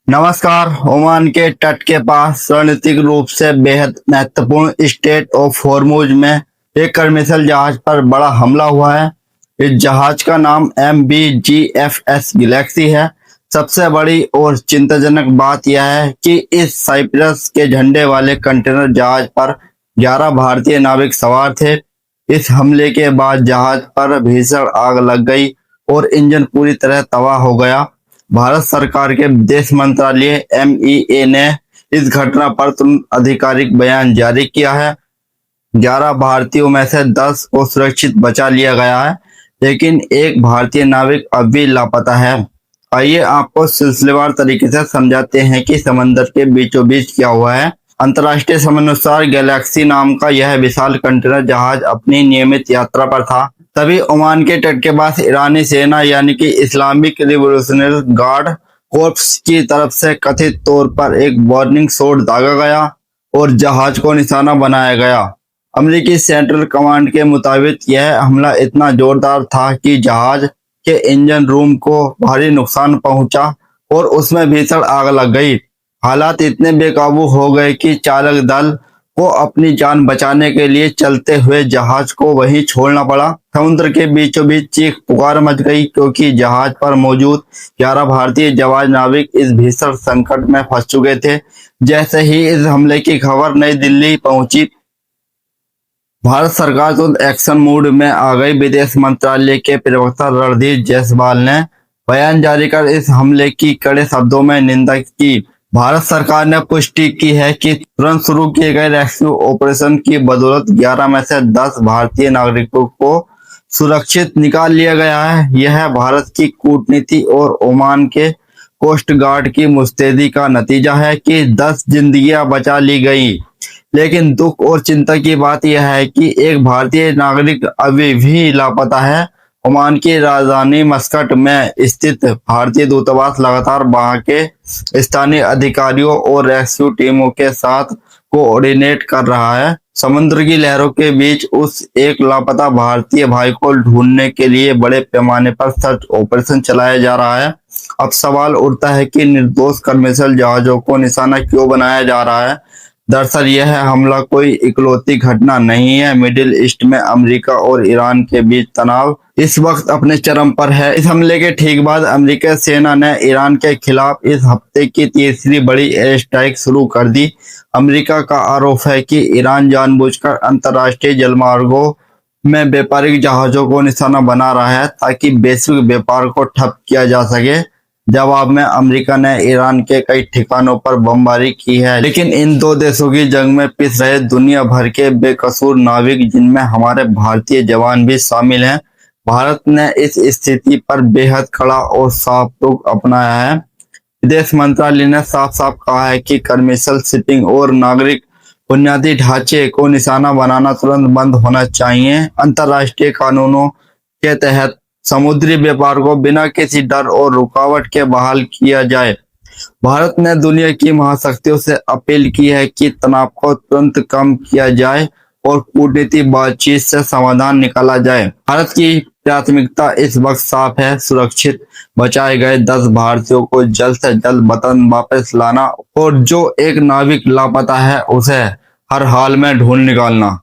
नमस्कार। ओमान के तट के पास रणनीतिक रूप से बेहद महत्वपूर्ण स्टेट ऑफ हॉर्मुज में एक कमर्शियल जहाज पर बड़ा हमला हुआ है। इस जहाज का नाम MBGFS गैलेक्सी है। सबसे बड़ी और चिंताजनक बात यह है कि इस साइप्रस के झंडे वाले कंटेनर जहाज पर 11 भारतीय नाविक सवार थे। इस हमले के बाद जहाज पर भीषण आग लग गई और इंजन पूरी तरह तबाह हो गया। भारत सरकार के विदेश मंत्रालय MEA ने इस घटना पर तुरंत आधिकारिक बयान जारी किया है। 11 भारतीयों में से 10 को सुरक्षित बचा लिया गया है, लेकिन एक भारतीय नाविक अब भी लापता है। आइए आपको सिलसिलेवार तरीके से समझाते हैं कि समंदर के बीचों बीच क्या हुआ है। अंतर्राष्ट्रीय समयानुसार गैलेक्सी नाम का यह विशाल कंटेनर जहाज अपनी नियमित यात्रा पर था। तभी ओमान के तट के पास ईरानी सेना यानी कि इस्लामिक रिवॉल्यूशनरी गार्ड कोर्प्स की तरफ से कथित तौर पर एक वार्निंग शॉट दागा गया और जहाज को निशाना बनाया गया। अमेरिकी सेंट्रल कमांड के मुताबिक यह हमला इतना जोरदार था कि जहाज के इंजन रूम को भारी नुकसान पहुंचा और उसमें भीषण आग लग गई। हालात इतने बेकाबू हो गए कि चालक दल को अपनी जान बचाने के लिए चलते हुए जहाज को वहीं छोड़ना पड़ा। समुद्र के बीचों बीच चीख पुकार मच गई, क्योंकि जहाज पर मौजूद 11 भारतीय जवान नाविक इस भीषण संकट में फंस चुके थे। जैसे ही इस हमले की खबर नई दिल्ली पहुंची, भारत सरकार तुरंत एक्शन मूड में आ गई। विदेश मंत्रालय के प्रवक्ता रणधीर जायसवाल ने बयान जारी कर इस हमले की कड़े शब्दों में निंदा की। भारत सरकार ने पुष्टि की है कि तुरंत शुरू किए गए रेस्क्यू ऑपरेशन की बदौलत 11 में से 10 भारतीय नागरिकों को सुरक्षित निकाल लिया गया है। यह भारत की कूटनीति और ओमान के कोस्ट गार्ड की मुस्तैदी का नतीजा है कि 10 जिंदगियां बचा ली गई। लेकिन दुख और चिंता की बात यह है कि एक भारतीय नागरिक अभी भी लापता है। ओमान की राजधानी मस्कट में स्थित भारतीय दूतावास लगातार वहां के स्थानीय अधिकारियों और रेस्क्यू टीमों के साथ कोऑर्डिनेट कर रहा है। समुद्र की लहरों के बीच उस एक लापता भारतीय भाई को ढूंढने के लिए बड़े पैमाने पर सर्च ऑपरेशन चलाया जा रहा है। अब सवाल उठता है कि निर्दोष कमर्शियल जहाजों को निशाना क्यों बनाया जा रहा है। दरअसल यह हमला कोई इकलौती घटना नहीं है। मिडिल ईस्ट में अमेरिका और ईरान के बीच तनाव इस वक्त अपने चरम पर है। इस हमले के ठीक बाद अमेरिकी सेना ने ईरान के खिलाफ इस हफ्ते की तीसरी बड़ी एयर स्ट्राइक शुरू कर दी। अमेरिका का आरोप है कि ईरान जानबूझकर अंतर्राष्ट्रीय जलमार्गों में व्यापारिक जहाजों को निशाना बना रहा है ताकि वैश्विक व्यापार को ठप किया जा सके। जवाब में अमेरिका ने ईरान के कई ठिकानों पर बमबारी की है, लेकिन इन दो देशों की जंग में पिस रहे दुनिया भर के बेकसूर नाविक, जिनमें हमारे भारतीय जवान भी शामिल हैं। भारत ने इस स्थिति पर बेहद कड़ा और साफ रुख अपनाया है। विदेश मंत्रालय ने साफ साफ कहा है कि कमर्शियल शिपिंग और नागरिक बुनियादी ढांचे को निशाना बनाना तुरंत बंद होना चाहिए। अंतर्राष्ट्रीय कानूनों के तहत समुद्री व्यापार को बिना किसी डर और रुकावट के बहाल किया जाए। भारत ने दुनिया की महाशक्तियों से अपील की है कि तनाव को तुरंत कम किया जाए और कूटनीतिक बातचीत से समाधान निकाला जाए। भारत की प्राथमिकता इस वक्त साफ है: सुरक्षित बचाए गए 10 भारतीयों को जल्द से जल्द वतन वापस लाना और जो एक नाविक लापता है उसे हर हाल में ढूंढ निकालना।